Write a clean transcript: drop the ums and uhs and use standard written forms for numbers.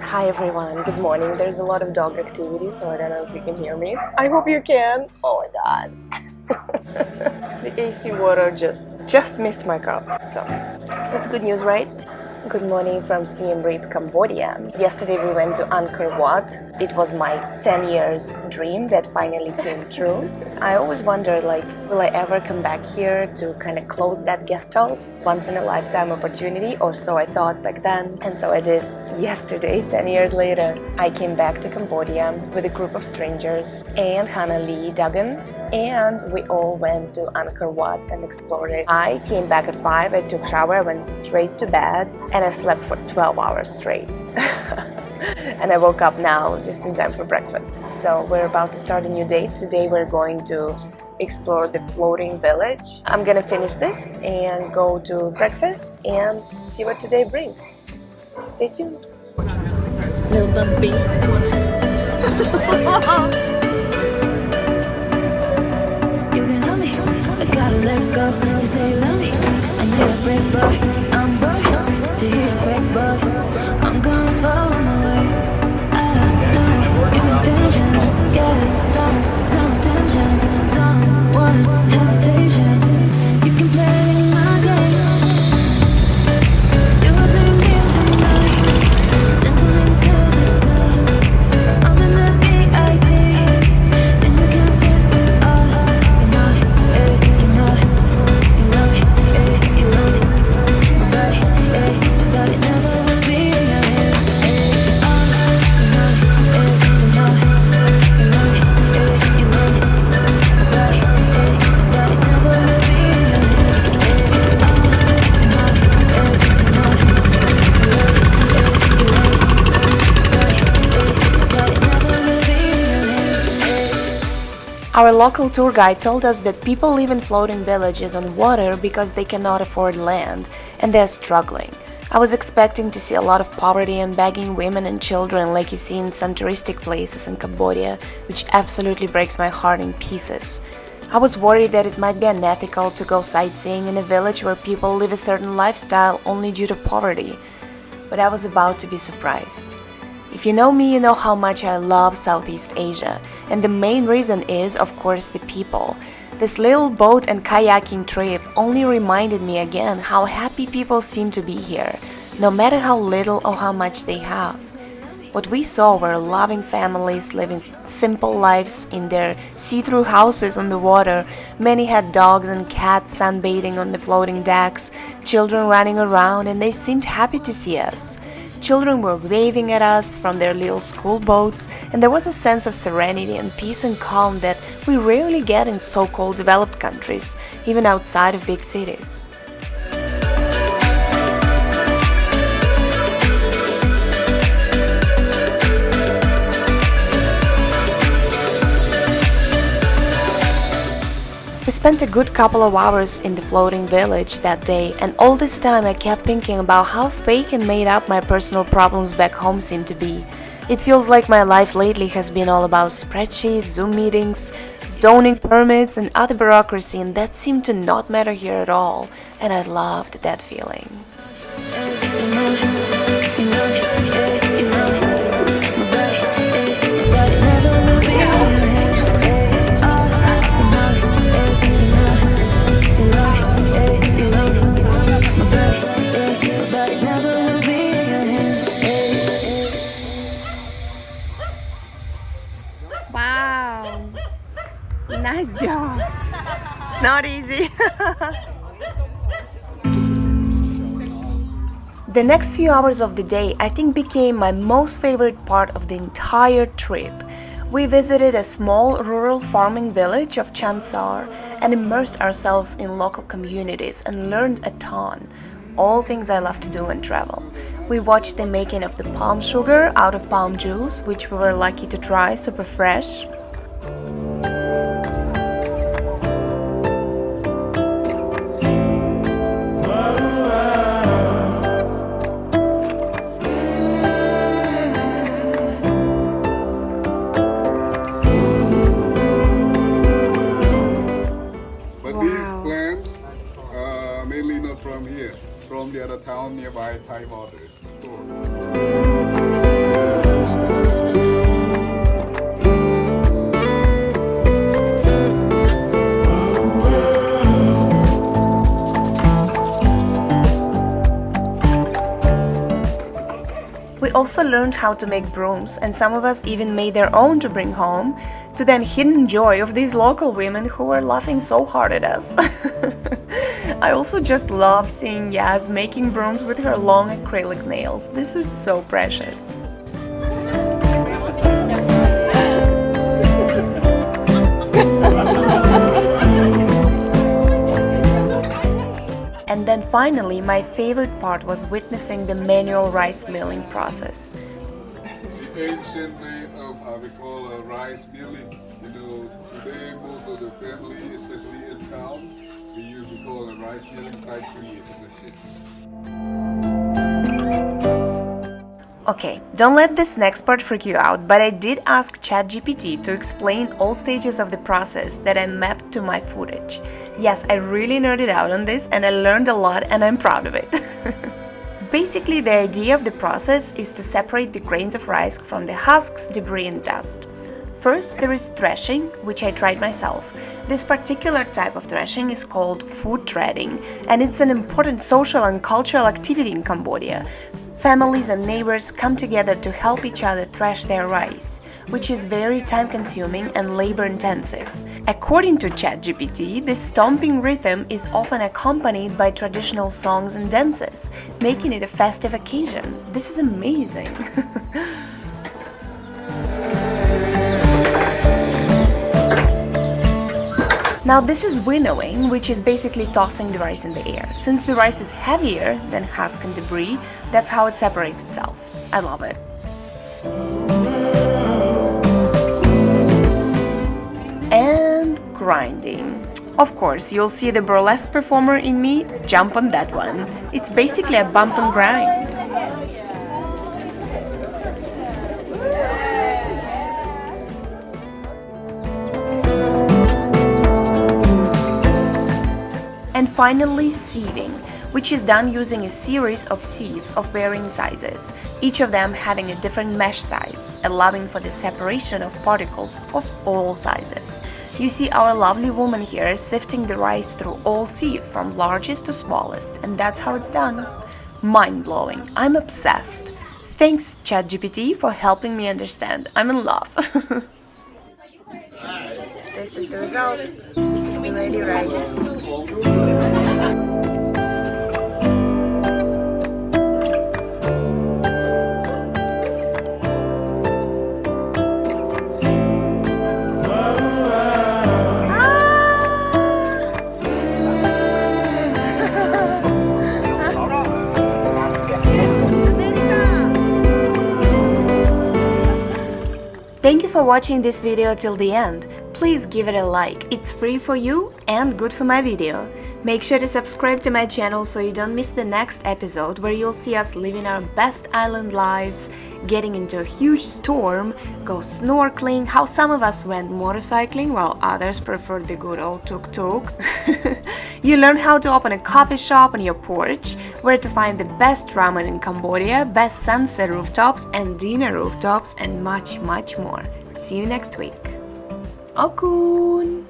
Hi everyone, good morning. There's a lot of dog activity, so I don't know if you can hear me. I hope you can. Oh my god. The AC water just missed my cup, so that's good news, right? Good morning from Siem Reap, Cambodia. Yesterday we went to Angkor Wat. It was my 10 years dream that finally came true. I always wondered, will I ever come back here to kind of close that gestalt? Once in a lifetime opportunity, or so I thought back then. And so I did. Yesterday, 10 years later, I came back to Cambodia with a group of strangers and Hannah Lee Duggan, and we all went to Angkor Wat and explored it. I came back at 5, I took a shower, I went straight to bed, and I slept for 12 hours straight. And I woke up now just in time for breakfast. So we're about to start a new day. Today we're going to explore the floating village. I'm gonna finish this and go to breakfast and see what today brings. Stay tuned. Little bumpy. You can help me, I gotta let go. You say you love me, I need a break, boy. I'm bored to hear your fake voice. I'm gonna follow my way. I know your intentions, yeah. Some attention, don't want hesitation. You can play my game. You will see me tonight. Dancing into the club. I'm in the VIP, and you can sit with us. You know it, you know it, you love it, you love it. My body never will be in your hands. You know it, you know it, you love it, you love it. My body never will be in your hands. You know it, you know it, you love it, you love it. Our local tour guide told us that people live in floating villages on water because they cannot afford land, and they're struggling. I was expecting to see a lot of poverty and begging women and children like you see in some touristic places in Cambodia, which absolutely breaks my heart in pieces. I was worried that it might be unethical to go sightseeing in a village where people live a certain lifestyle only due to poverty, but I was about to be surprised. If you know me, you know how much I love Southeast Asia, and the main reason is, of course, the people. This little boat and kayaking trip only reminded me again how happy people seem to be here, no matter how little or how much they have. What we saw were loving families living simple lives in their see-through houses on the water. Many had dogs and cats sunbathing on the floating decks, children running around, and they seemed happy to see us. Children were waving at us from their little school boats, and there was a sense of serenity and peace and calm that we rarely get in so-called developed countries, even outside of big cities. We spent a good couple of hours in the floating village that day, and all this time I kept thinking about how fake and made up my personal problems back home seem to be. It feels like my life lately has been all about spreadsheets, Zoom meetings, zoning permits, and other bureaucracy, and that seemed to not matter here at all, and I loved that feeling. Wow, nice job. It's not easy. The next few hours of the day, I think, became my most favorite part of the entire trip. We visited a small rural farming village of Chansar and immersed ourselves in local communities and learned a ton. All things I love to do and travel. We watched the making of the palm sugar out of palm juice, which we were lucky to try, super fresh. But these plants mainly not from here, from the other town nearby Thai border. We also learned how to make brooms, and some of us even made their own to bring home, to the hidden joy of these local women who were laughing so hard at us. I also just love seeing Yaz making brooms with her long acrylic nails. This is so precious. And then finally, my favorite part was witnessing the manual rice milling process. The ancient way of we call rice milling. You know, today most of the family, especially in town, we usually call a rice milling factory. It's a machine. Okay, don't let this next part freak you out, but I did ask Chat GPT to explain all stages of the process that I mapped to my footage. Yes, I really nerded out on this and I learned a lot and I'm proud of it. Basically, the idea of the process is to separate the grains of rice from the husks, debris and dust. First, there is threshing, which I tried myself. This particular type of threshing is called food threading, and it's an important social and cultural activity in Cambodia. Families and neighbors come together to help each other thresh their rice, which is very time-consuming and labor-intensive. According to ChatGPT, this stomping rhythm is often accompanied by traditional songs and dances, making it a festive occasion. This is amazing! Now this is winnowing, which is basically tossing the rice in the air. Since the rice is heavier than husk and debris, that's how it separates itself. I love it. And grinding. Of course, you'll see the burlesque performer in me jump on that one. It's basically a bump and grind. And finally, sieving, which is done using a series of sieves of varying sizes, each of them having a different mesh size, allowing for the separation of particles of all sizes. You see our lovely woman here sifting the rice through all sieves from largest to smallest, and that's how it's done. Mind-blowing. I'm obsessed. Thanks, ChatGPT, for helping me understand. I'm in love. This is the result. This is the ready rice. Thank you for watching this video till the end. Please give it a like, it's free for you and good for my video. Make sure to subscribe to my channel so you don't miss the next episode where you'll see us living our best island lives, getting into a huge storm, go snorkeling, how some of us went motorcycling while others preferred the good old tuk-tuk. You learn how to open a coffee shop on your porch, where to find the best ramen in Cambodia, best sunset rooftops and dinner rooftops, and much, much more. See you next week. Okun!